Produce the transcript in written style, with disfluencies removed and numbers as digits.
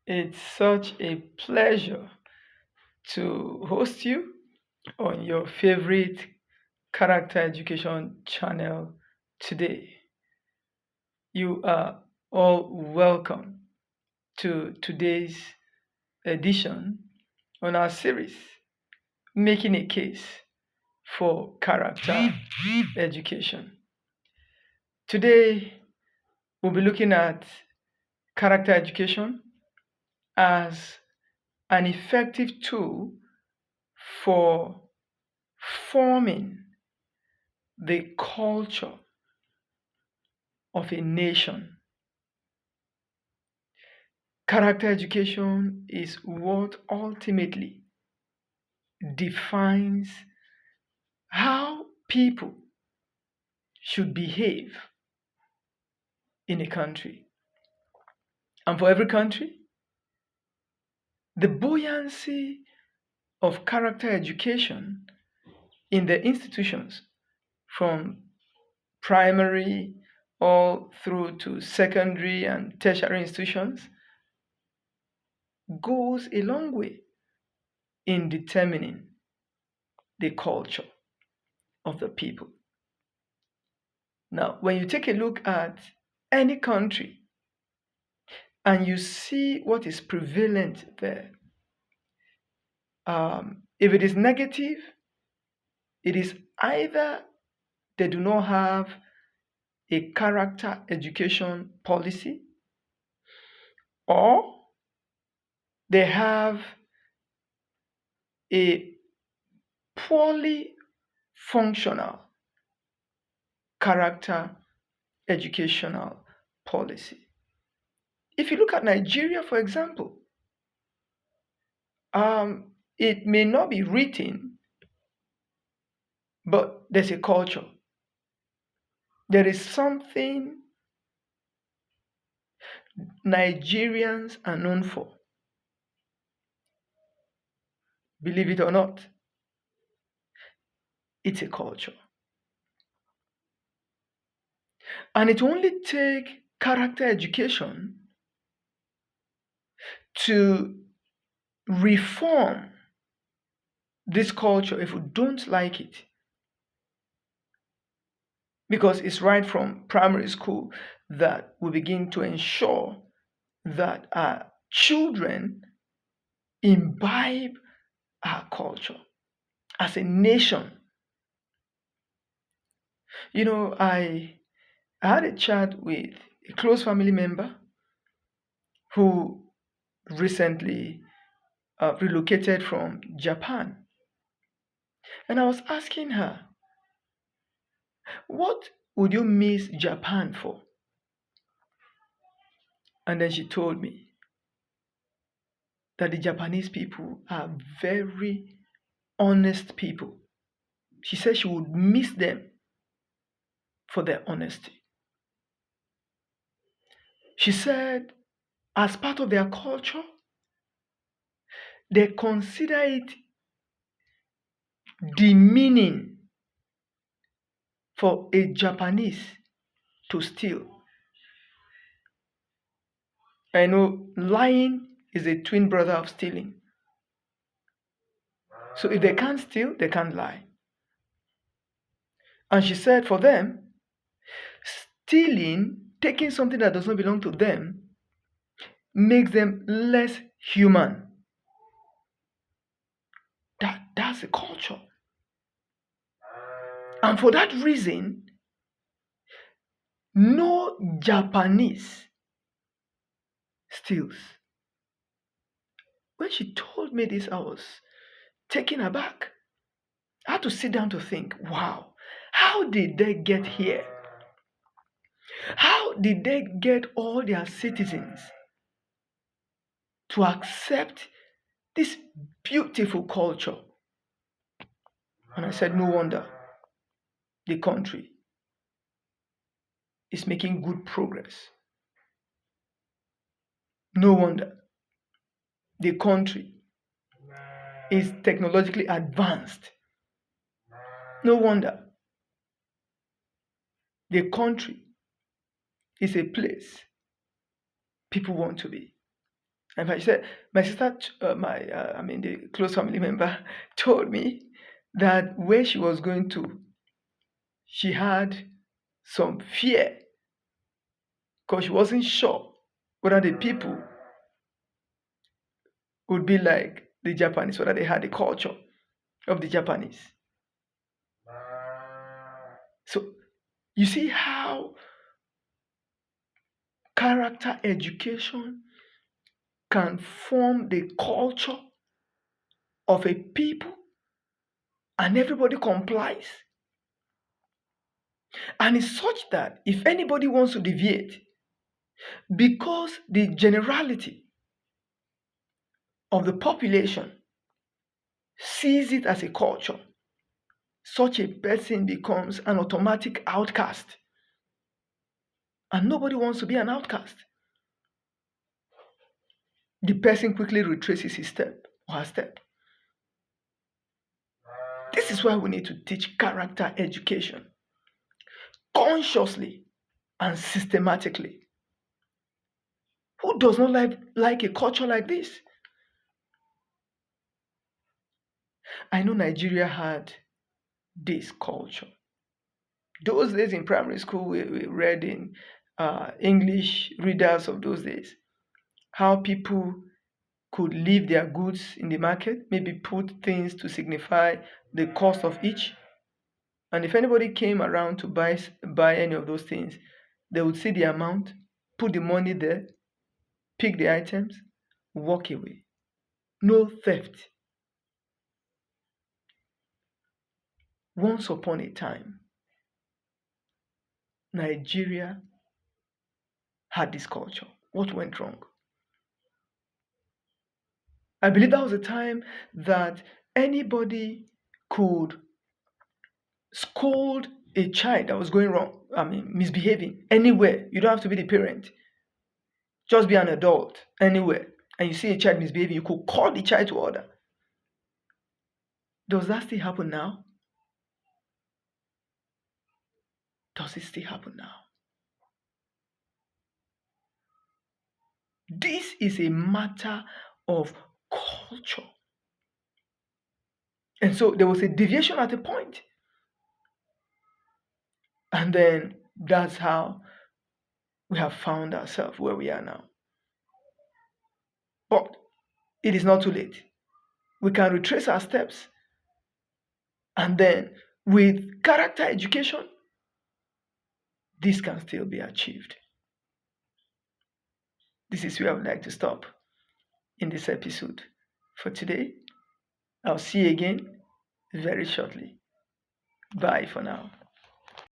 It's such a pleasure to host you on your favorite character education channel today. You are all welcome to today's edition on our series, Making a Case for Character Education. Today, we'll be looking at character education as an effective tool for forming the culture of a nation. Character education is what ultimately defines how people should behave in a country. And for every country, the buoyancy of character education in the institutions from primary all through to secondary and tertiary institutions goes a long way in determining the culture of the people. Now, when you take a look at any country and you see what is prevalent there, if it is negative, it is either they do not have a character education policy or they have a poorly functional character educational policy. If you look at Nigeria, for example, it may not be written, but there's a culture. There is something Nigerians are known for, believe it or not. It's a culture. And it only takes character education to reform this culture if we don't like it. Because it's right from primary school that we begin to ensure that our children imbibe our culture as a nation. I had a chat with a close family member who recently relocated from Japan. And I was asking her, what would you miss Japan for? And then she told me that the Japanese people are very honest people. She said she would miss them for their honesty. She said, as part of their culture, they consider it demeaning for a Japanese to steal. I know lying is a twin brother of stealing. So if they can't steal, they can't lie. And she said for them, stealing, taking something that does not belong to them, makes them less human. That's a culture. And for that reason, no Japanese steals. When she told me this, I was taken aback. I had to sit down to think, wow, how did they get here? How did they get all their citizens to accept this beautiful culture? And I said, no wonder the country is making good progress. No wonder the country is technologically advanced. No wonder the country is a place people want to be. And she said, my sister, the close family member, told me that where she was going to, she had some fear because she wasn't sure whether the people would be like the Japanese, whether they had the culture of the Japanese. So you see how character education can form the culture of a people and everybody complies. And it's such that if anybody wants to deviate, because the generality of the population sees it as a culture, such a person becomes an automatic outcast. And nobody wants to be an outcast. The person quickly retraces his step or her step. This is why we need to teach character education consciously and systematically. Who does not like a culture like this? I know Nigeria had this culture. Those days in primary school, we read in English readers of those days how people could leave their goods in the market, maybe put things to signify the cost of each. And if anybody came around to buy any of those things, they would see the amount, put the money there, pick the items, walk away. No theft. Once upon a time, Nigeria had this culture. What went wrong? I believe that was a time that anybody could scold a child that was going wrong, misbehaving anywhere. You don't have to be the parent. Just be an adult anywhere. And you see a child misbehaving, you could call the child to order. Does that still happen now? Does it still happen now? This is a matter of culture. And so there was a deviation at a point. And then that's how we have found ourselves where we are now. But it is not too late. We can retrace our steps. And then with character education, this can still be achieved. This is where I would like to stop in this episode for today. I'll see you again very shortly. Bye for now.